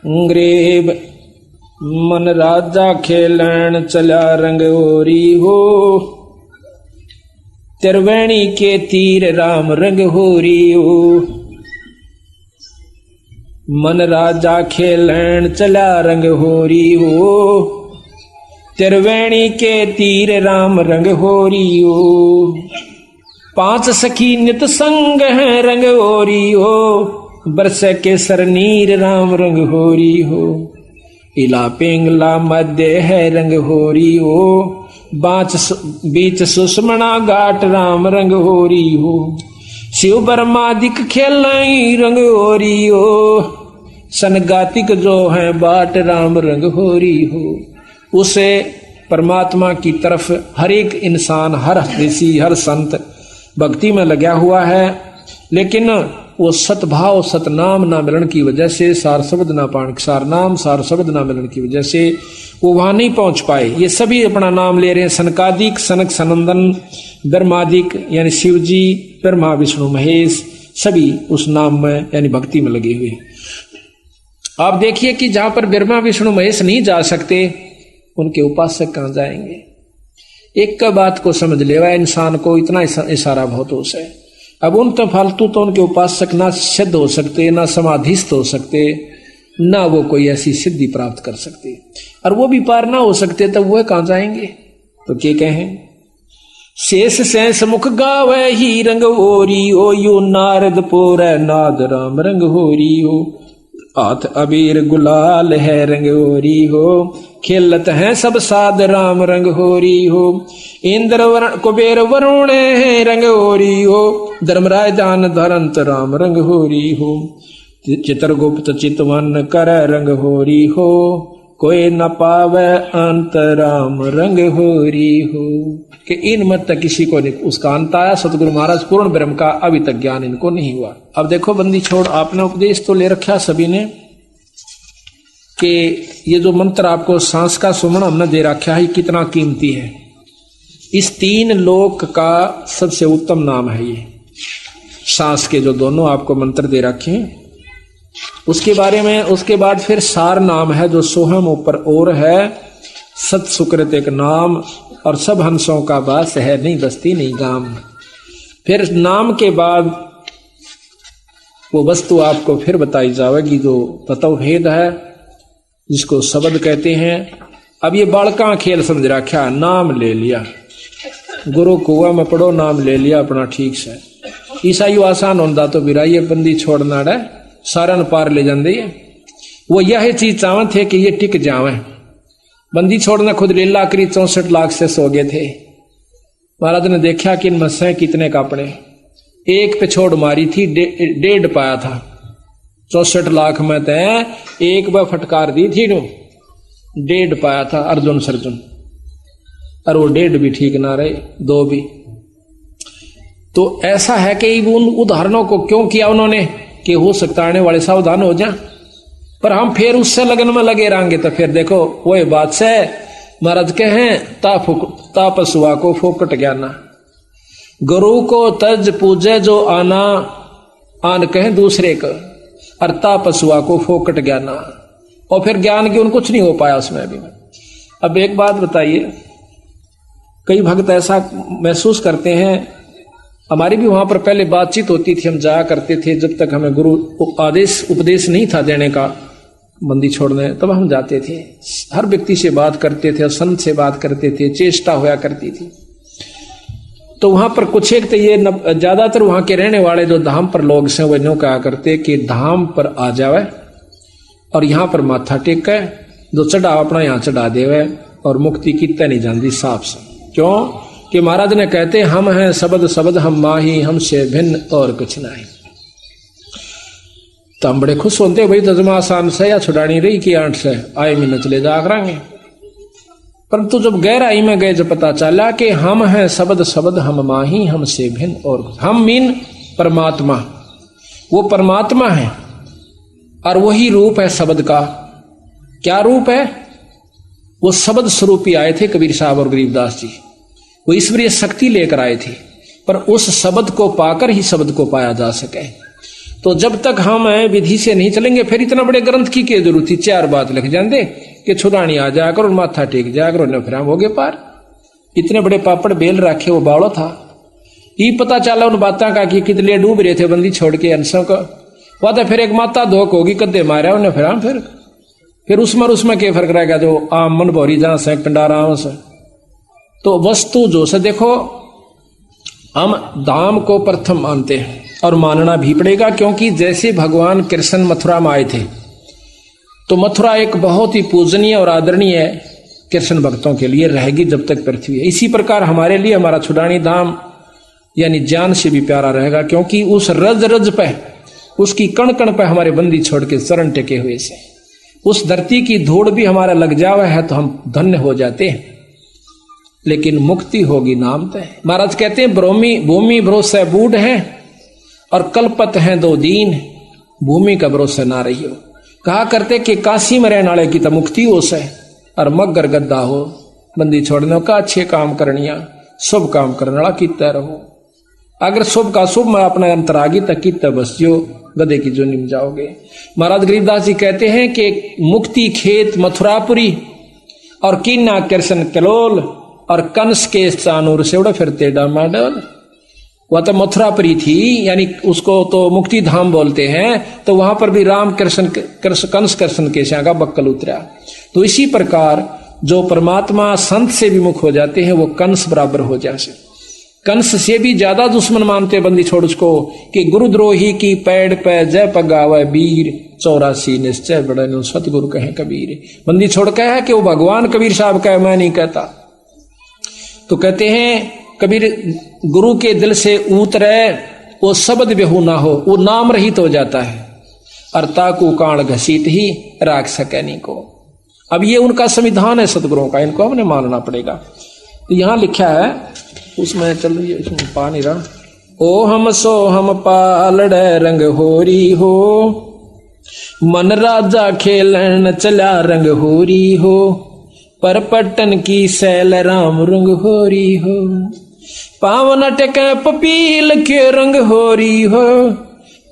Grab मन राजा खेलन चला रंग होरी हो, त्रिवेणी के तीर राम रंग होरी हो। मन राजा खेलन चला रंग होरी हो, त्रिवेणी के तीर राम रंग होरी हो। पांच सखी नित संग है रंग होरी हो, बरस के सरनीर राम रंग होरी हो। इला पिंगला मध्य है रंग होरी हो, बीच सुषमणा घाट राम रंग होरी हो। शिव बर्मादिक खेलाई रंग होरी हो, सनगातिक जो है बाट राम रंग होरी हो। उसे परमात्मा की तरफ हर एक इंसान, हर ऋषि, हर संत भक्ति में लगा हुआ है, लेकिन वो सतभाव सतनाम ना मिलन की वजह से, सार शब्द ना पाण सार नाम सार शब्द ना मिलन की वजह से वो वहां नहीं पहुंच पाए। ये सभी अपना नाम ले रहे हैं, सनकादिक, सनक सनंदन, ब्रह्मादिक यानी शिव जी, ब्रह्मा विष्णु महेश, सभी उस नाम में यानी भक्ति में लगे हुए। आप देखिए कि जहां पर ब्रह्मा विष्णु महेश नहीं जा सकते, उनके उपासक कहां जाएंगे। एक का बात को समझ लेवा इंसान को, इतना इशारा बहुत हो है। अब उन तो फालतू तो उनके उपासक ना सिद्ध हो सकते, ना समाधिस्थ हो सकते, ना वो कोई ऐसी सिद्धि प्राप्त कर सकते, और वो भी पार ना हो सकते, तब वह कहां जाएंगे। तो क्या कहें, शेष सैंस मुख गावे ही रंग होरी हो, यो नारद पोर नाद राम रंग होरी हो। हाथ अबीर गुलाल है रंग होरी हो, खेलत है सब साध राम रंग होरी हो। इंद्र वरण कुबेर वरुण है रंग होरी हो, धर्मराज दान धरंत राम रंग होरी हो। चित्रगुप्त चितवन कर रंग होरी हो, कोई न पावे अंत राम रंग होरी हो। कि इन मत तक किसी को नहीं उसका अंत आया। सतगुरु महाराज पूर्ण ब्रह्म का अभी तक ज्ञान इनको नहीं हुआ। अब देखो बंदी छोड़, आपने उपदेश तो ले रखा सभी ने कि ये जो मंत्र आपको सांस का सुमन हमने दे रखा है, कितना कीमती है। इस तीन लोक का सबसे उत्तम नाम है ये सांस के जो दोनों आपको मंत्र दे रखे हैं। उसके बारे में उसके बाद फिर सार नाम है जो सोहम ऊपर और है, सत सुकृत एक नाम, और सब हंसों का वास है, नहीं बस्ती नहीं गाम। फिर नाम के बाद वो वस्तु आपको फिर बताई जाएगी जो तत्व भेद है, जिसको शब्द कहते हैं। अब ये बालका खेल समझ रखा, नाम ले लिया, गुरु कुआ में पढ़ो, नाम ले लिया अपना ठीक से। ईसाई आसान होता तो बिराइये बंदी छोड़ना है, सारा न पार ले जाते। वो यह चीज चाहते थे कि ये टिक जावे। बंदी छोड़ना खुद लीला करी, 64 लाख से सो गए थे। महाराज ने देखा कि इन मस्से कितने कापड़े, एक पे छोड़ मारी थी, 1.5 पाया था। 64 लाख में तय एक बार फटकार दी थी, 1.5 पाया था अर्जुन सर्जुन, और वो 1.5 भी ठीक ना रहे, 2 भी। तो ऐसा है कि उन उदाहरणों को क्यों किया उन्होंने कि हो सकता आने वाले सावधान हो जाए, पर हम फिर उससे लगन में लगे रहेंगे तो फिर देखो वही बात से महाराज कहें तापसुआ को फोकट ज्ञाना, गुरु को तज पूजे जो आना, आन कहें दूसरे को, और तापसुआ को फोकट ज्ञाना। और फिर ज्ञान की उन कुछ नहीं हो पाया उसमें भी। अब एक बात बताइए, कई भक्त ऐसा महसूस करते हैं, हमारी भी वहां पर पहले बातचीत होती थी, हम जाया करते थे, जब तक हमें गुरु आदेश उपदेश नहीं था देने का बंदी छोड़ने, तब हम जाते थे, हर व्यक्ति से बात करते थे, संत से बात करते थे, चेष्टा होया करती थी। तो वहां पर कुछ एक तो ये ज्यादातर वहां के रहने वाले जो धाम पर लोग हैं वो न्यों कहा करते कि धाम पर आ जावे और यहाँ पर माथा टेके, जो चढ़ा अपना यहाँ चढ़ा देवे, और मुक्ति कितने नहीं जाती साफ से। क्यों कि महाराज ने कहते हम हैं शब्द शब्द हम माही, हमसे भिन्न और कुछ नहीं। तो हम बड़े खुश होते भाई तजमा आसान से या छुड़ानी रही कि 8 से आए महीने चले जा करेंगे। परंतु जब गहराई में गए जब पता चला कि हम हैं शब्द शब्द हम माही, हमसे भिन्न और कुछ। हम मीन परमात्मा, वो परमात्मा है और वही रूप है शब्द का। क्या रूप है? वो शब्द स्वरूप ही आए थे कबीर साहब और गरीबदास जी, वो ईश्वरीय शक्ति लेकर आए थे, पर उस शब्द को पाकर ही शब्द को पाया जा सके। तो जब तक हम विधि से नहीं चलेंगे फिर इतना बड़े ग्रंथ की क्या जरूरत थी। 4 बात लिख जाते कि छुड़ानी आ जाया करो, माथा टेक जाया करो, न फिर हम हो गए पार। इतने बड़े पापड़ बेल रखे, वो बावड़ो था। ये पता चला उन बातों का कि कितने डूब रहे थे बंदी छोड़ के अंशों का। वह तो फिर एक माता धोक होगी, कद्दे मारा उन्हें, फिर उसमें क्या फर्क रहेगा जो आम मन भौरी जहां से पिंडाराम से। तो वस्तु जो से देखो, हम धाम को प्रथम मानते हैं और मानना भी पड़ेगा, क्योंकि जैसे भगवान कृष्ण मथुरा में आए थे तो मथुरा एक बहुत ही पूजनीय और आदरणीय कृष्ण भक्तों के लिए रहेगी जब तक पृथ्वी है। इसी प्रकार हमारे लिए हमारा छुड़ानी धाम यानी जान से भी प्यारा रहेगा, क्योंकि उस रज रज पे, उसकी कण कण पे हमारे बंदी छोड़ के शरण टेके हुए से उस धरती की धूड़ भी हमारा लग जावा है तो हम धन्य हो जाते हैं। लेकिन मुक्ति होगी नाम तय। महाराज कहते हैं भूमि भरोसे बूढ़ है और कल्पत है 2 दीन, भूमि का भरोसा ना रही हो। कहा करते कि काशी में रहने वाले की तो मुक्ति हो से और मगर गद्दा हो बंदी छोड़ने का, अच्छे काम करनिया, शुभ काम करने वाला कितना रहो। अगर शुभ का शुभ में अपना अंतरागी तक कितना बस जो गधे की जो निम जाओगे। महाराज गरीबदास जी कहते हैं कि मुक्ति खेत मथुरापुरी और कीना कृष्ण कलोल और कंस के चानूर से उड़ा फिरते डामाडोल। वह तो मथुरापुरी थी, यानी उसको तो मुक्ति धाम बोलते हैं। तो वहां पर भी राम कृष्ण कंस कृष्ण के श्या का बक्कल उतरा। तो इसी प्रकार जो परमात्मा संत से विमुख हो जाते हैं वो कंस बराबर हो जाते। कंस से भी ज्यादा दुश्मन मानते बंदी छोड़ उसको कि गुरुद्रोही की पैड़ पे जय पगावे वीर, 84 निश्चय बड़े सतगुरु कहे कबीर। बंदी छोड़ कहे कि वो भगवान कबीर साहब कहे, मैं नहीं कहता। तो कहते हैं कबीर गुरु के दिल से उतरे वो शब्द बेहू ना हो, वो नाम रहित हो जाता है। अरता को काण घसीट ही राख सके नहीं को। अब ये उनका संविधान है सतगुरुओं का, इनको हमने मानना पड़ेगा। तो यहां लिखा है उसमें, चलो इसमें पा नहीं रहा। ओ हम सो हम पालड़ रंग होरी हो, मन राजा खेलन चला रंग होरी हो, पर पट्टन की सैल राम रंग होरी हो, पावन टके पपील के रंग होरी हो,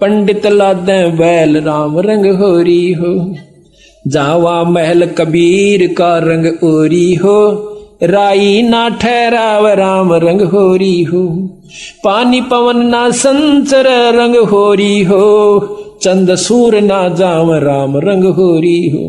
पंडित लादे बैल राम रंग होरी हो, जावा महल कबीर का रंग ओरी हो, राई ना ठहराव राम रंग होरी हो, पानी पवन ना संचर रंग होरी हो, चंद सूर ना जाम राम रंग होरी हो,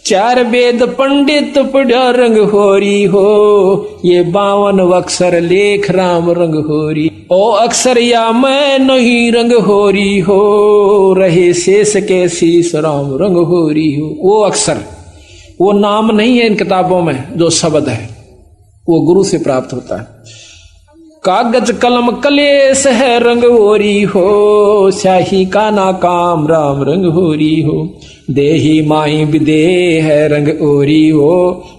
4 वेद पंडित पढ़ा रंग होरी हो, ये 52 अक्षर लेख राम रंग होरी। ओ अक्षर या मैं नहीं रंग होरी हो, रहे शेष के शीश राम रंग होरी हो। वो अक्षर, वो नाम नहीं है इन किताबों में, जो शब्द है वो गुरु से प्राप्त होता है। कागज कलम कलेश है रंग होरी हो, स्याही का ना काम राम रंग होरी हो, देही माई विदेह है रंग होरी हो,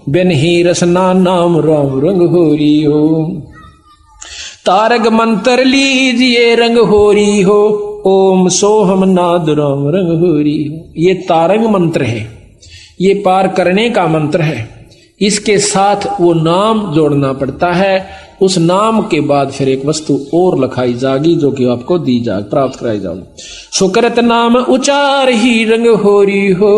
बिन ही रसना नाम राम रंग होरी हो, तारक मंत्र लीजिए रंग होरी हो, ओम सोहम नाद राम रंग होरी हो। ये तारक मंत्र है, ये पार करने का मंत्र है। इसके साथ वो नाम जोड़ना पड़ता है। उस नाम के बाद फिर एक वस्तु और लखाई जागी जो कि आपको दी जा प्राप्त कराई जाएगी। सुकृत नाम उचार ही रंग होरी हो।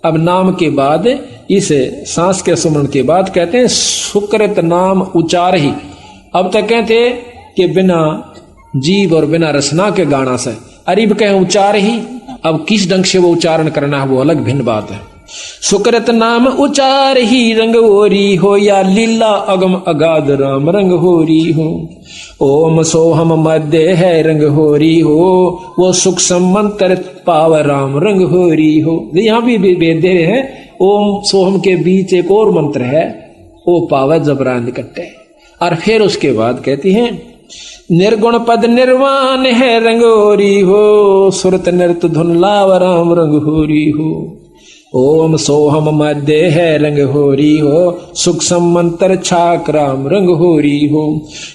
अब नाम के बाद इस सांस के सुमरण के बाद कहते हैं सुकृत नाम उचार ही। अब तक कहते कि बिना जीव और बिना रसना के गाना से, अरिब कहें उचार ही। अब किस ढंग से वो उच्चारण करना है वो अलग भिन्न बात है। सुकृत नाम उचार ही रंग होरी हो, या लीला अगम अगाध राम रंग होरी हो। ओम सोहम मध्य है रंग होरी हो, वो सुख संमंत्र पाव राम रंग होरी हो। यहाँ भी वेद दे रहे हैं ओम सोहम के बीच एक और मंत्र है, वो पाव जबरान कट्टे। और फिर उसके बाद कहती हैं निर्गुण पद निर्वाण है रंग होरी हो, सुरत नृत धुन लाव राम रंग होरी हो। ओम सोहम मध्य है रंग होरी हो, सुख संमंत्र छाक राम रंग होरी हो।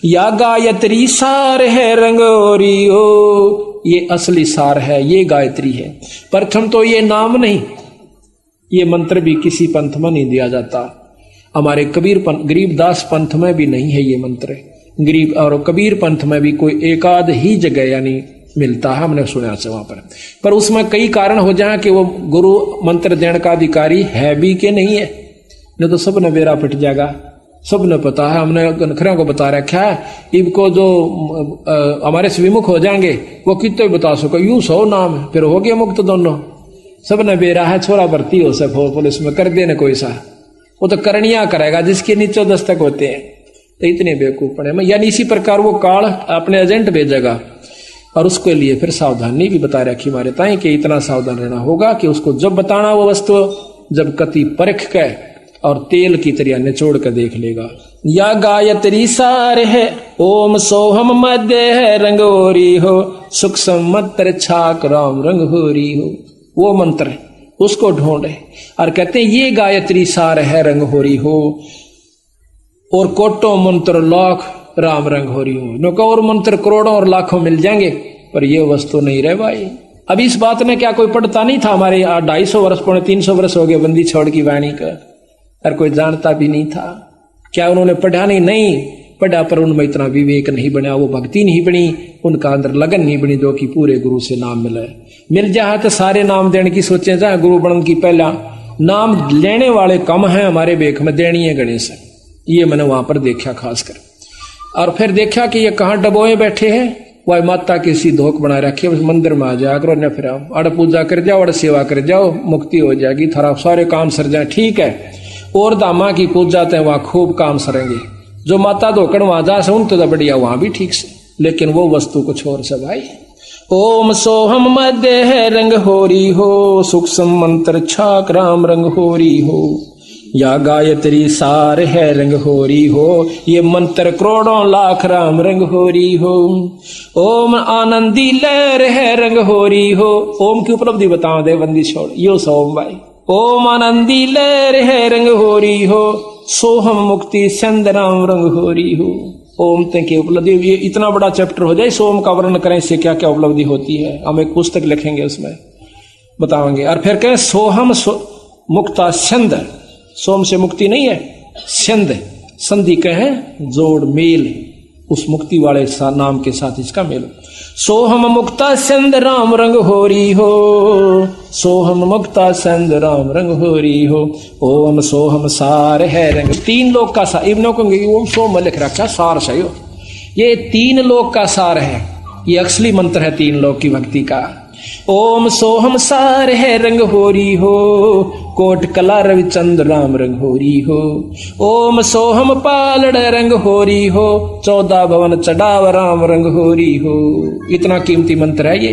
या गायत्री सार है रंग होरी हो, ये असली सार है, ये गायत्री है। प्रथम तो ये नाम नहीं, ये मंत्र भी किसी पंथ में नहीं दिया जाता। हमारे गरीबदास पंथ में भी नहीं है ये मंत्र। गरीब और कबीर पंथ में भी कोई एकाध ही जगह यानी मिलता है, हमने सुना से वहां पर उसमें कई कारण हो जाए कि वो गुरु मंत्र देने का अधिकारी है भी कि नहीं है, नहीं तो सब ने बेरा पिट जाएगा। सब ने पता है, हमने गनखरियों को बता रखा है, इनको जो हमारे से विमुख हो जाएंगे वो कितने बता सको, यूं 100 नाम है, फिर हो गया मुक्त दोनों। सब ने बेरा है, छोरा भर्ती हो सब पुलिस में कर देने कोई सा, वो तो करनिया करेगा जिसके नीचे दस्तक होते हैं। तो इतने बेवकूफ पड़े में, यानी इसी प्रकार वो काल अपने एजेंट भेजेगा और उसके लिए फिर सावधानी भी बता रखी हमारे ताई कि इतना सावधान रहना होगा कि उसको जब बताना वो वस्तु जब कति परख के और तेल की तरह निचोड़ कर देख लेगा। या गायत्री सार है ओम सोहम मध्य है रंगोरी हो, सुख संवत्सर छाक राम रंगोरी हो, वो मंत्र उसको ढूंढे और कहते हैं ये गायत्री सार है रंगोरी हो, और कोटों मंत्र लाख राम रंगोरी हो। नो और मंत्र करोड़ों और लाखों मिल जाएंगे पर ये वस्तु नहीं रहे भाई। अब इस बात में क्या कोई पढ़ता नहीं था, हमारे 250 वर्ष 350 वर्ष हो गए बंदी छोड़ की वाणी का, और कोई जानता भी नहीं था। क्या उन्होंने पढ़ा नहीं पढ़ा, पर उनमें इतना विवेक नहीं बना, वो भक्ति नहीं बनी, उनका अंदर लगन नहीं बनी जो कि पूरे गुरु से नाम मिल जाए तो सारे नाम देने की सोचे जाए। गुरु बनने की पहला नाम लेने वाले कम है हमारे बेख में, देनी है गणेश, ये मैंने वहां पर देखा खासकर। और फिर देखा कि ये कहाँ डबोए बैठे हैं, वह माता की सी धोख बना रखी, उस मंदिर में आ जाया करो, न फिर अड़ पूजा कर जाओ, अड़ सेवा कर जाओ, मुक्ति हो जाएगी, थारा सारे काम सर जाए। ठीक है, और दामा की पूजा ते वहां खूब काम सरेंगे, जो माता धोकड़ वहां जा से उन तो बढ़िया वहां भी ठीक से, लेकिन वो वस्तु कुछ और से भाई। ओम सोहम मध्य है रंग होरी हो, सूक्ष्म मंत्र छाक राम रंग होरी हो, या गायत्री सार है रंग होरी हो, ये मंत्र करोड़ों लाख राम रंग होरी हो। ओम आनंदी लहर है रंग होरी हो, ओम की उपलब्धि बताओ दे बंदी छोड़ यो सोम भाई। ओम आनंदी लहर है रंग होरी हो, सोहम मुक्ति चंद राम रंग होरी हो। ओम तक की उपलब्धि, ये इतना बड़ा चैप्टर हो जाए सोम का वर्णन करें, इससे क्या क्या उपलब्धि होती है, हम एक पुस्तक लिखेंगे उसमें बताएंगे। और फिर कहें सोहम मुक्ता छंद, सोम से मुक्ति नहीं है, छंद संधि कहें जोड़ मेल, उस मुक्ति वाले नाम के साथ इसका मेल। सोहम मुक्ता छंद राम रंग होरी हो, सोहम मुक्ता छंद राम रंग होरी हो। ओम सोहम सार है रंग, 3 लोक का सार, इब्नों को ओम सोम लिख रखा सार सही हो, ये 3 लोक का सार है, ये असली मंत्र है 3 लोक की भक्ति का। ओम सोहम सार है रंग होरी हो, कोट कला रविचंद्र राम रंग होरी हो। ओम सोहम पालड़ रंग होरी हो, 14 भवन चढ़ाव राम रंग होरी हो। इतना कीमती मंत्र है ये।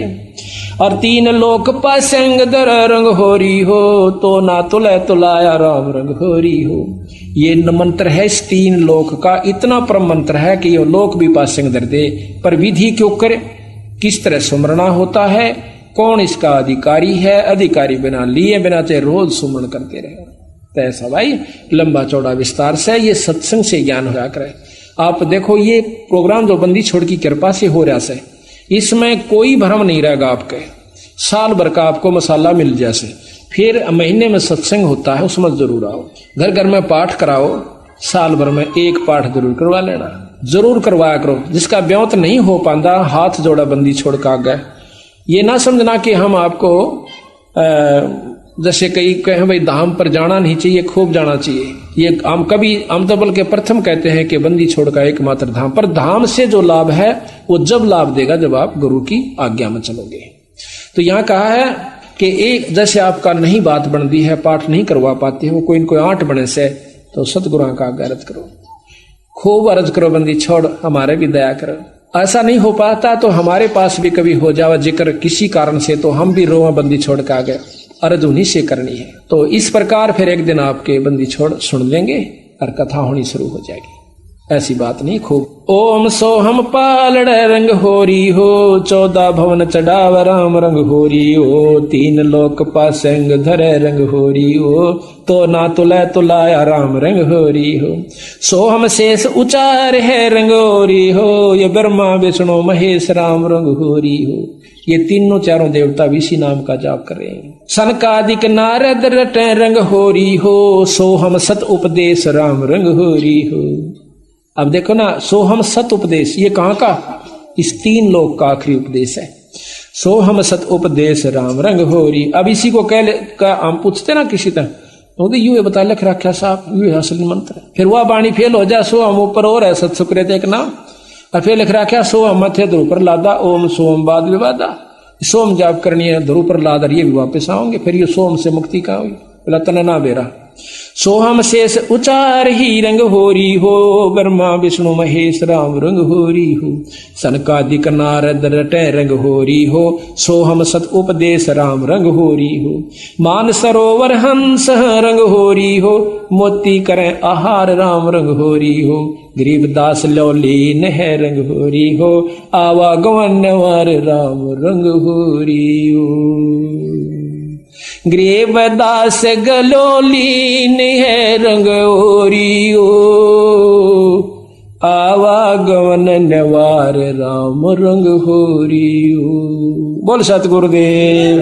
और 3 लोक पासंग दर रंग होरी हो, तो ना तुले तुलाया राम रंग होरी हो। ये मंत्र है इस 3 लोक का, इतना परम मंत्र है कि ये लोक भी पासंग दर दे। पर विधि क्यों करे, किस तरह सुमरना होता है, कौन इसका अधिकारी है, अधिकारी बिना लिए बिना चाहे रोज सुमरण करते रहे। तो ऐसा भाई लंबा चौड़ा विस्तार से ये सत्संग से ज्ञान होया करे। आप देखो ये प्रोग्राम जो बंदी छोड़ की कृपा से हो रहा से, इसमें कोई भ्रम नहीं रहेगा आपके। साल भर का आपको मसाला मिल जैसे, फिर महीने में सत्संग होता है उसमें जरूर आओ, घर घर में पाठ कराओ, साल भर में 1 पाठ जरूर करवा लेना, जरूर करवाया करो। जिसका ब्योत नहीं हो पाता हाथ जोड़ा बंदी छोड़ का गए। ये ना समझना कि हम आपको जैसे कई कहें भाई धाम पर जाना नहीं चाहिए, खूब जाना चाहिए। ये हम तो बल्कि प्रथम कहते हैं कि बंदी छोड़ का एकमात्र धाम, पर धाम से जो लाभ है वो जब लाभ देगा जब आप गुरु की आज्ञा में चलोगे। तो यहाँ कहा है कि एक जैसे आपका नहीं बात बनती है, पाठ नहीं करवा पाते हो, कोई इनको 8 बने से, तो सतगुरु का अर्ज करो, खूब अर्ज करो, बंदी छोड़ हमारे भी दया करो। ऐसा नहीं हो पाता तो हमारे पास भी कभी हो जावा जिक्र किसी कारण से, तो हम भी रोआ बंदी छोड़ के आ गए, अर्ज उन्हीं से करनी है। तो इस प्रकार फिर एक दिन आपके बंदी छोड़ सुन लेंगे और कथा होनी शुरू हो जाएगी। ऐसी बात नहीं खूब। ओम सोहम पालड़ रंग होरी हो, 14 भवन चढ़ाव राम रंग होरी हो। 3 लोक पासंग धरे रंग होरी हो, तो ना तुले तुलाया राम रंग होरी हो। सोहम शेष उचार है रंग होरी हो, ये ब्रह्मा विष्णु महेश राम रंग होरी हो। ये तीनों चारों देवता भी इसी नाम का जाप कर रहे हैं। सनकादिक नारद रटे रंग होरी हो, सोहम सत उपदेश राम रंग होरी हो। अब देखो ना, सोहम सत उपदेश ये कहाँ का, इस 3 लोक का आखिरी उपदेश है। सो हम सत उपदेश राम रंग होरी। अब इसी को का हम पूछते ना किसी तरह तो यू बता लिख रखा साहब, यू है असल मंत्र। फिर वह बाणी फेल हो जाए, सो हम ऊपर और है सत सुकृत एक नाम, और फिर लिख रखा सो हम मथे ध्रुव पर लादा ओम सोम बाद विवादा। सोम जाप करनी है, ध्रुव पर लादा, ये भी वापस आओगे, फिर ये सोम से मुक्ति का होगी। बोला तना ना बेरा सोहम शेष उचार ही रंग होरी हो, ब्रह्मा विष्णु महेश राम रंग होरी हो, सनकादिक नारद रटे रंग होरी हो, सोहम सत उपदेश राम रंग होरी हो, मान सरोवर हंस रंग होरी हो, मोती करें आहार राम रंग होरी हो, गरीबदास लौलीन है रंग होरी हो, आवागमन वार राम रंग होरी हो। गरीबदास गलोलीन है रंग होरी हो, आवागमन नवार राम रंग होरी हो। बोल सतगुरुदेव।